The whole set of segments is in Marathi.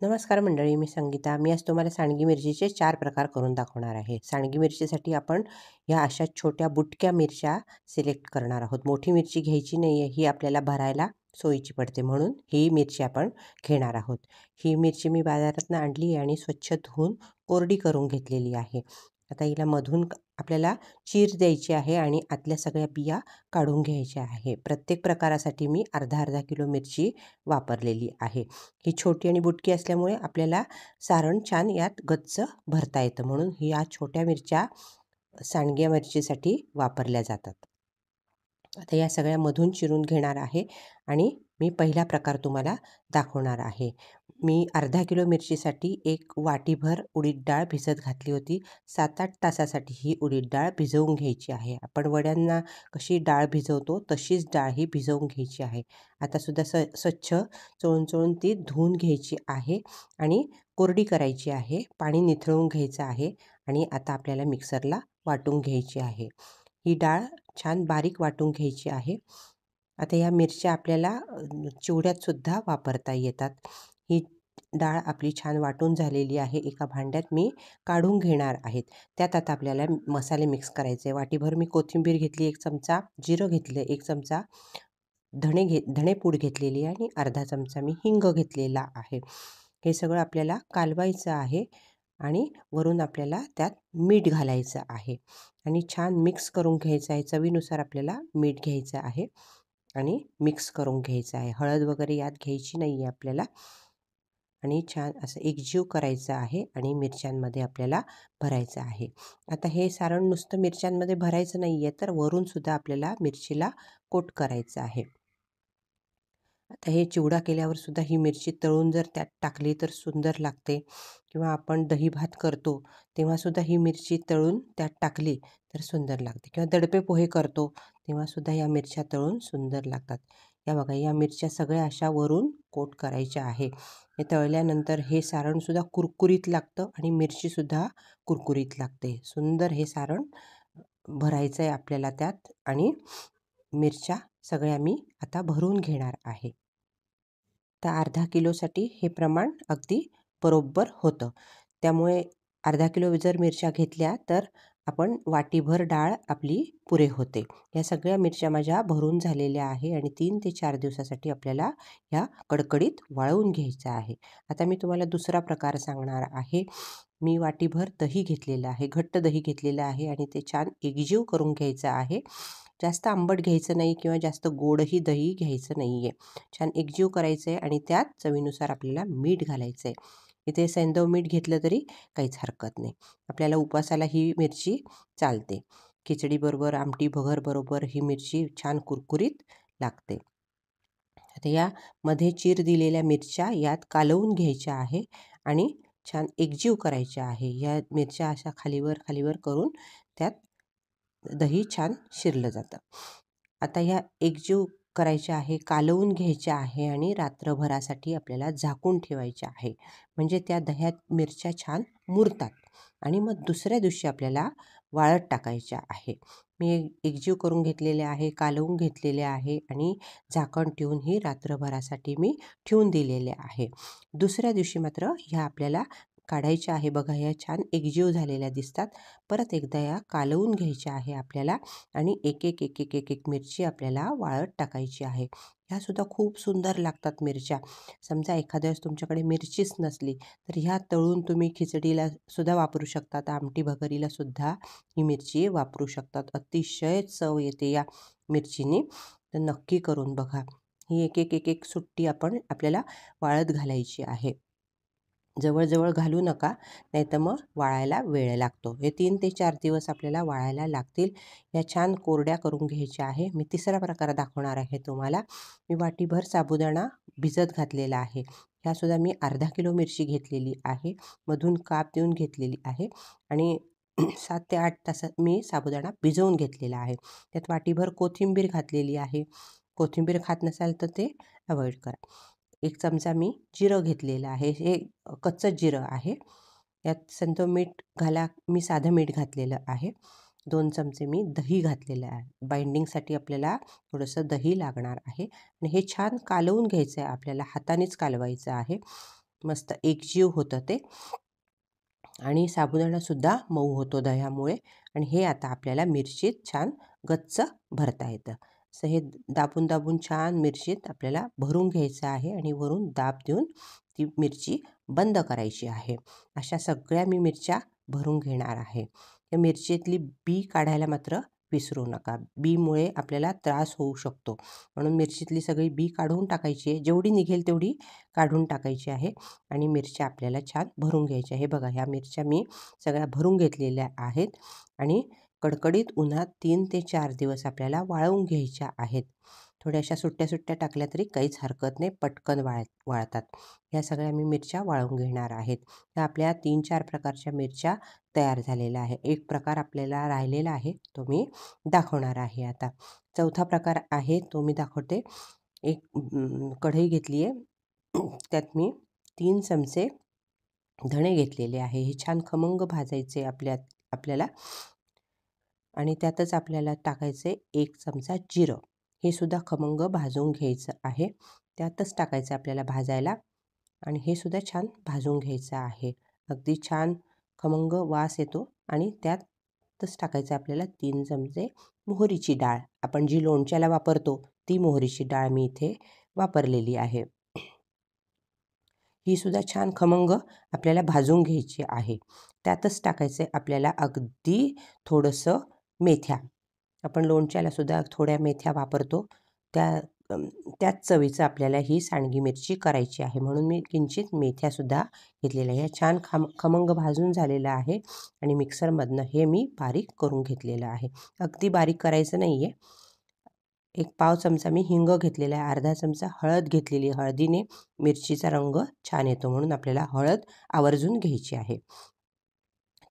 नमस्कार मंडळी, मी संगीता. मी आज तुम्हाला सांडगी मिरचीचे 4 प्रकार करून दाखवणार आहे. सांडगी मिरचीसाठी आपण ह्या अशा छोट्या बुटक्या मिरच्या सिलेक्ट करणार आहोत. मोठी मिरची घ्यायची नाही आहे, ही आपल्याला भरायला सोयीची पडते म्हणून ही मिरची आपण घेणार आहोत. ही मिरची मी बाजारातून आणली आणि स्वच्छ धुवून कोरडी करून घेतलेली आहे. आता हिला मधून आपल्याला चीर द्यायची आहे आणि आतल्या सगळ्या बिया काढून घ्यायच्या आहे. प्रत्येक प्रकारासाठी मी अर्धा किलो मिरची वापरलेली आहे. ही छोटी आणि बुटकी असल्यामुळे आपल्याला सारण छान यात गच्च भरता येतं, म्हणून या छोट्या मिरच्या सांडग्या मिरचीसाठी वापरल्या जातात. आता या सगळ्या मधून चिरून घेणार आहे आणि मी पहिला प्रकार तुम्हाला दाखवणार आहे. मी अर्धा किलो मिरचीसाठी 1 वाटीभर उडीद डाळ भिजत घातली होती. 7-8 तासासाठी ही उडीद डाळ भिजवून घ्यायची आहे. आपण वड्यांना कशी डाळ भिजवतो तशीच डाळ ही भिजवून घ्यायची आहे. आता सुद्धा स्वच्छ चोळून ती धुवून घ्यायची आहे आणि कोरडी करायची आहे. पाणी निथळून घ्यायचं आहे आणि आता आपल्याला मिक्सरला वाटून घ्यायची आहे. ही डाळ छान बारीक वाटून घ्यायची आहे. आता या मिरच्या आपल्याला चिवड्यातसुद्धा वापरता येतात. ही डाळ आपली छान वाटून झालेली आहे. एका भांड्यात मी काढून घेणार आहेत. त्यात आता आपल्याला मसाले मिक्स करायचे. वाटीभर मी कोथिंबीर घेतली, 1 चमचा जिरं घेतलं, 1 चमचा धणेपूड घेतलेली आहे आणि अर्धा चमचा मी हिंग घेतलेला आहे. हे सगळं आपल्याला कालवायचं आहे आणि वरून आपल्याला त्यात मीठ घालायचं आहे आणि छान मिक्स करून घ्यायचं आहे. चवीनुसार आपल्याला मीठ घ्यायचं आहे आणि मिक्स करून घ्यायचं आहे. हळद वगैरे यात घ्यायची नाही आहे आपल्याला आणि छान असं एकजीव करायचं आहे आणि मिरच्यांमध्ये आपल्याला भरायचं आहे. आता हे सारण नुसतं मिरच्यांमध्ये भरायचं नाही आहे, तर वरूनसुद्धा आपल्याला मिरचीला कोट करायचं आहे. आता हे चिवडा केल्यावर सुद्धा ही मिरची तळून जर त्यात टाकली तर सुंदर लागते, किंवा आपण दही भात करतो तेव्हासुद्धा ही मिरची तळून त्यात टाकली तर सुंदर लागते, किंवा दडपे पोहे करतो तेव्हासुद्धा या मिरच्या तळून सुंदर लागतात. या बघा, या मिरच्या सगळ्या अशा वरून कोट करायच्या आहे. हे तळल्यानंतर हे सारणसुद्धा कुरकुरीत लागतं आणि मिरचीसुद्धा कुरकुरीत लागते. सुंदर हे सारण भरायचं आहे आपल्याला त्यात आणि मिरच्या सगळ्या मी आता भरून घेणार आहे. तर अर्धा किलोसाठी हे प्रमाण अगदी बरोबर होतं. त्यामुळे अर्धा किलो जर मिरच्या घेतल्या तर आपण वाटीभर डाळ आपली पुरे होते. या सगळ्या मिरच्या माझ्या भरून झालेल्या आहे आणि 3 ते 4 दिवसासाठी आपल्याला ह्या कडकडीत वाळवून घ्यायचं आहे. आता मी तुम्हाला दुसरा प्रकार सांगणार आहे. मी वाटीभर दही घेतलेलं आहे, घट्ट दही घेतलेलं आहे आणि ते छान एकजीव करून घ्यायचं आहे. जास्त आंबट घ्यायचं नाही किंवा जास्त गोडही दही घ्यायचं नाही आहे. छान एकजीव करायचं आहे आणि त्यात चवीनुसार आपल्याला मीठ घालायचं आहे. इथे सैंधव मीठ घेतलं तरी काहीच हरकत नाही. आपल्याला उपवासाला ही मिरची चालते. खिचडीबरोबर, आमटी बरोबर ही मिरची छान कुरकुरीत लागते. आता यामध्ये चीर दिलेल्या मिरच्या यात कालवून घ्यायच्या आहे आणि छान एकजीव करायच्या आहे. या मिरच्या अशा खालीवर करून त्यात दही छान शिरलं जातं. आता ह्या एकजीव करायच्या आहे, कालवून घ्यायच्या आहे आणि रात्रभरासाठी आपल्याला झाकून ठेवायच्या आहे. म्हणजे त्या दह्यात मिरच्या छान मुरतात आणि मग दुसऱ्या दिवशी आपल्याला वाळत टाकायच्या आहे. मी एकजीव करून घेतलेले आहे, कालवून घेतलेले आहे आणि झाकण ठेवून ही रात्रभरासाठी मी ठेवून दिलेले आहे. दुसऱ्या दिवशी मात्र ह्या आपल्याला काढायच्या आहे. बघा, ह्या छान एकजीव झालेल्या दिसतात. परत एकदा या कालवून घ्यायच्या आहे आपल्याला आणि एक मिरची आपल्याला वाळत टाकायची आहे. ह्यासुद्धा खूप सुंदर लागतात मिरच्या. समजा एखाद्या वेळेस तुमच्याकडे मिरचीच नसली तर ह्या तळून तुम्ही खिचडीला सुद्धा वापरू शकतात, आमटी भगरीला सुद्धा ही मिरची वापरू शकतात. अतिशय चव येते या मिरचीने. तर नक्की करून बघा. ही एक सुट्टी आपल्याला वाळत घालायची आहे. जवळ घालू नका, नाहीतर मग वाळायला वेळ लागतो. हे 3 ते 4 दिवस आपल्याला वाळायला लागतील. या छान कोरड्या करून घ्यायच्या आहे. मी तिसरा प्रकार दाखवणार आहे तुम्हाला. मी वाटीभर साबुदाणा भिजत घातलेला आहे. ह्यासुद्धा मी अर्धा किलो मिरची घेतलेली आहे, मधून काप देऊन घेतलेली आहे आणि 7 ते 8 तासात मी साबुदाणा भिजवून घेतलेला आहे. त्यात वाटीभर कोथिंबीर घातलेली आहे. कोथिंबीर खात नसाल तर ते अवॉइड करा. 1 चमचा मी जिरं घेतलेलं आहे. हे कच्चं जिरं आहे. यात संतव मीठ घाला. मी साधं मीठ घातलेलं आहे. 2 चमचे मी दही घातलेलं आहे. बाइंडिंगसाठी आपल्याला थोडंसं दही लागणार आहे आणि हे छान कालवून घ्यायचं आहे आपल्याला. हातानेच कालवायचं आहे. मस्त एकजीव होतं ते आणि साबुदाणासुद्धा मऊ होतो दह्यामुळे. आणि हे आता आपल्याला मिरचीत छान गच्च भरता येतं. असं हे दाबून दाबून छान मिरचीत आपल्याला भरून घ्यायचं आहे आणि वरून दाब देऊन ती मिरची बंद करायची आहे. अशा सगळ्या मी मिरच्या भरून घेणार आहे. या मिरचीतली बी काढायला मात्र विसरू नका. बीमुळे आपल्याला त्रास होऊ शकतो. म्हणून मिरचीतली सगळी बी काढून टाकायची आहे. जेवढी निघेल तेवढी काढून टाकायची आहे आणि मिरच्या आपल्याला छान भरून घ्यायच्या. हे बघा, ह्या मिरच्या मी सगळ्या भरून घेतलेल्या आहेत आणि कडकडीत उन्हात 3 ते 4 दिवस आपल्याला वाळवून घ्यायच्या आहेत. थोड्याशा सुट्ट्या सुट्ट्या टाकल्या तरी काहीच हरकत नाही, पटकन वाळतात. ह्या सगळ्या मी मिरच्या वाळवून घेणार आहेत. त्या आपल्या 3-4 प्रकारच्या मिरच्या तयार झालेल्या आहे. एक प्रकार आपल्याला राहिलेला आहे, तो मी दाखवणार आहे आता. चौथा प्रकार आहे तो मी दाखवते. एक कढई घेतली आहे, त्यात मी 3 चमचे धणे घेतलेले आहे. हे छान खमंग भाजायचे आपल्याला आणि त्यातच आपल्याला टाकायचे 1 चमचा जिरं. हे सुद्धा खमंग भाजून घ्यायचं आहे. त्यातच टाकायचं आपल्याला भाजायला आणि हे सुद्धा छान भाजून घ्यायचं आहे. अगदी छान खमंग वास येतो आणि त्यातच टाकायचं आपल्याला 3 चमचे मोहरीची डाळ. आपण जी लोणच्याला वापरतो ती मोहरीची डाळ मी इथे वापरलेली आहे. ही सुद्धा छान खमंग आपल्याला भाजून घ्यायची आहे. त्यातच टाकायचं आहे आपल्याला अगदी थोडंसं मेथ्या. आपण लोणच्याला सुद्धा थोड्या मेथ्या वापरतो. त्याच चवीचं आपल्याला ही सांडगी मिरची करायची आहे. म्हणून मी किंचित मेथ्यासुद्धा घेतलेल्या आहे. ह्या छान खमंग भाजून झालेलं आहे आणि मिक्सरमधनं हे मी बारीक करून घेतलेलं आहे. अगदी बारीक करायचं नाही आहे. एक पाव चमचा मी हिंग घेतलेला आहे. अर्धा चमचा हळद घेतलेली आहे. हळदीने मिरचीचा रंग छान येतो म्हणून आपल्याला हळद आवर्जून घ्यायची आहे.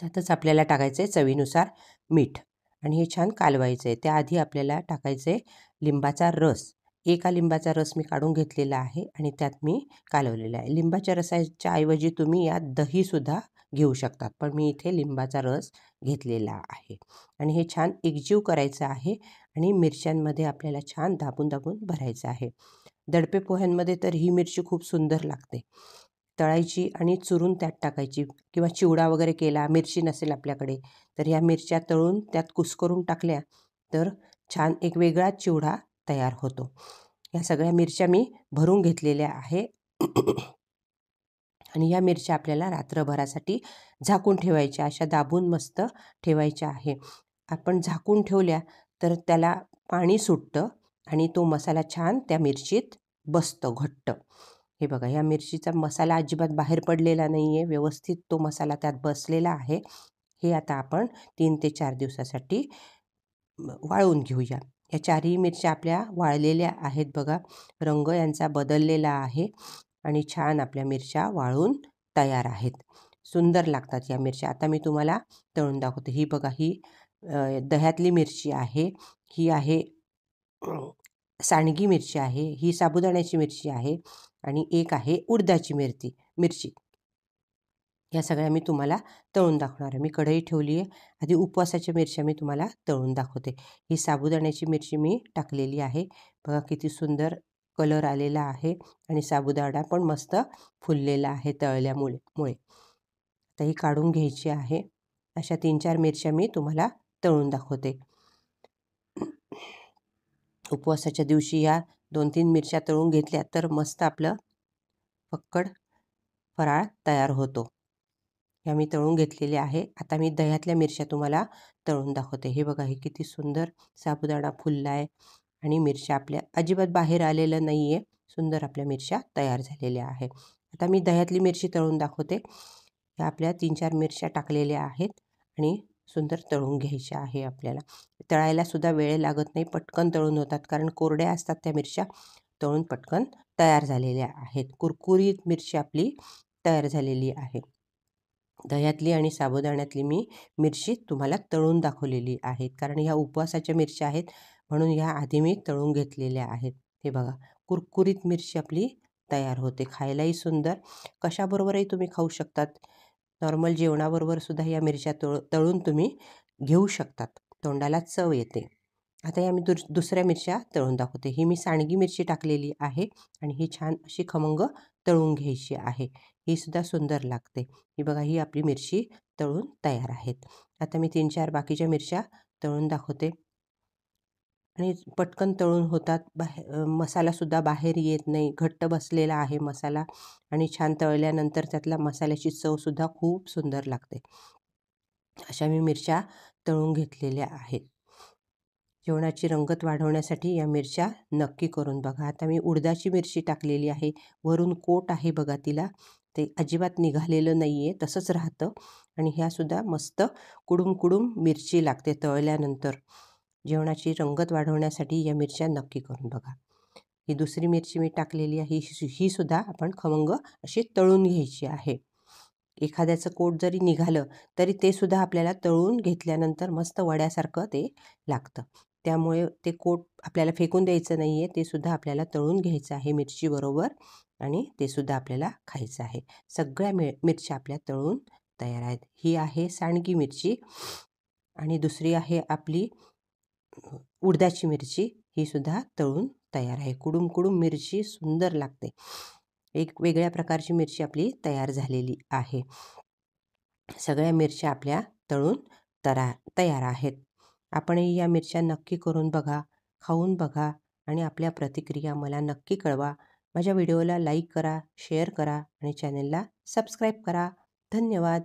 त्यातच आपल्याला टाकायचं आहे चवीनुसार मीठ आणि हे छान कालवायचं आहे. त्याआधी आपल्याला टाकायचं आहे लिंबाचा रस. एका लिंबाचा रस मी काढून घेतलेला आहे आणि त्यात मी कालवलेला आहे. लिंबाच्या रसाच्या ऐवजी तुम्ही यात दहीसुद्धा घेऊ शकतात, पण मी इथे लिंबाचा रस घेतलेला आहे. आणि हे छान एकजीव करायचं आहे आणि मिरच्यांमध्ये आपल्याला छान दाबून दाबून भरायचं आहे. दडपे पोह्यांमध्ये तर ही मिरची खूप सुंदर लागते. तळायची आणि चुरून त्यात टाकायची किंवा चिवडा वगैरे केला, मिरची नसेल आपल्याकडे तर ह्या मिरच्या तळून त्यात कुस्करून टाकल्या तर छान एक वेगळाच चिवडा तयार होतो. या सगळ्या मिरच्या मी भरून घेतलेल्या आहे आणि या मिरच्या आपल्याला रात्रभरासाठी झाकून ठेवायच्या. अशा दाबून मस्त ठेवायच्या आहे. आपण झाकून ठेवल्या तर त्याला पाणी सुटतं आणि तो मसाला छान त्या मिरचीत बसतो घट्ट. हे बघा, या मिरचीचा मसाला अजिबात बाहेर पडलेला नाही आहे. व्यवस्थित तो मसाला त्यात बसलेला आहे. हे आता आपण 3 ते 4 दिवसासाठी वाळवून घेऊया. या 4ही मिरच्या आपल्या वाळलेल्या आहेत बघा. रंग यांचा बदललेला आहे आणि छान आपल्या मिरच्या वाळून तयार आहेत. सुंदर लागतात या मिरच्या. आता मी तुम्हाला तळून दाखवते. ही बघा, ही दह्यातली मिरची आहे. ही आहे सांडगी मिरची आहे. ही साबुदाण्याची मिरची आहे आणि एक आहे उडदाची मिरची. या सगळ्या मी तुम्हाला तळून दाखवणार आहे. मी कढई ठेवली आहे. आधी उपवासाच्या मिरच्या मी तुम्हाला तळून दाखवते. ही साबुदाण्याची मिरची मी टाकलेली आहे. बघा किती सुंदर कलर आलेला आहे आणि साबुदाणा पण मस्त फुललेला आहे तळल्यामुळे. आता ही काढून घ्यायची आहे. अशा 3-4 मिरच्या मी तुम्हाला तळून दाखवते. उपवासाच्या दिवशी या 2-3 मिरच्या तळून घेतल्या तर मस्त आपलं फक्कड फराळ तयार होतो. या मी तळून घेतलेल्या आहे. आता मी दह्यातल्या मिरच्या तुम्हाला तळून दाखवते. हे बघा, हे किती सुंदर साबुदाणा फुलला आहे आणि मिरच्या आपल्या अजिबात बाहेर आलेलं नाही आहे. सुंदर आपल्या मिरच्या तयार झालेल्या आहे. आता मी दह्यातली मिरची तळून दाखवते. ह्या आपल्या 3-4 मिरच्या टाकलेल्या आहेत आणि सुंदर तळून घ्यायच्या आहे आपल्याला. तळायला सुद्धा वेळ लागत नाही, पटकन तळून होतात कारण कोरड्या असतात त्या मिरच्या. तळून पटकन तयार झालेल्या आहेत. कुरकुरीत मिरची आपली तयार झालेली आहे. दह्यातली आणि साबुदाण्यातली मी मिरची तुम्हाला तळून दाखवलेली आहेत कारण ह्या उपवासाच्या मिरच्या आहेत म्हणून ह्या आधी मी तळून घेतलेल्या आहेत. हे बघा, कुरकुरीत मिरची आपली तयार होते. खायलाही सुंदर, कशाबरोबरही तुम्ही खाऊ शकतात. नॉर्मल जेवणाबरोबर सुद्धा या मिरच्या तळून तुम्ही घेऊ शकतात. तोंडाला चव येते. आता या मी दुसऱ्या मिरच्या तळून दाखवते. ही मी सांडगी मिरची टाकलेली आहे आणि ही छान अशी खमंग तळून घ्यायची आहे. ही सुद्धा सुंदर लागते. ही बघा, ही आपली मिरची तळून तयार आहेत. आता मी 3-4 बाकीच्या मिरच्या तळून दाखवते. आणि पटकन तळून होतात. मसालासुद्धा बाहेर येत नाही. घट्ट बसलेला आहे मसाला आणि छान तळल्यानंतर त्यातला मसाल्याची चवसुद्धा खूप सुंदर लागते. अशा मी मिरच्या तळून घेतलेल्या आहेत. जेवणाची रंगत वाढवण्यासाठी या मिरच्या नक्की करून बघा. आता मी उडदाची मिरची टाकलेली आहे. वरून कोट आहे बघा तिला. ते अजिबात निघालेलं नाही आहे, तसंच राहतं. आणि ह्यासुद्धा मस्त कुडूम मिरची लागते तळल्यानंतर. जेवणाची रंगत वाढवण्यासाठी या मिरच्या नक्की करून बघा. ही दुसरी मिरची मी टाकलेली आहे. ही सुद्धा आपण खमंग अशी तळून घ्यायची आहे. एखाद्याचं कोट जरी निघालं तरी ते सुद्धा आपल्याला तळून घेतल्यानंतर मस्त वड्यासारखं ते लागतं. त्यामुळे ते कोट आपल्याला फेकून द्यायचं नाही आहे. ते सुद्धा आपल्याला तळून घ्यायचं आहे मिरचीबरोबर आणि ते सुद्धा आपल्याला खायचं आहे. सगळ्या मिरच्या आपल्या तळून तयार आहेत. ही आहे सांडगी मिरची आणि दुसरी आहे आपली उडदाची मिरची. ही सुद्धा तळून तयार आहे. कुडूम मिरची सुंदर लागते. एक वेगळ्या प्रकारची मिरची आपली तयार झालेली आहे. सगळ्या मिरच्या आपल्या तळून तयार आहेत. आपणही या मिरच्या नक्की करून बघा, खाऊन बघा आणि आपल्या प्रतिक्रिया मला नक्की कळवा. माझ्या व्हिडिओला लाईक करा, शेअर करा आणि चॅनलला सबस्क्राईब करा. धन्यवाद.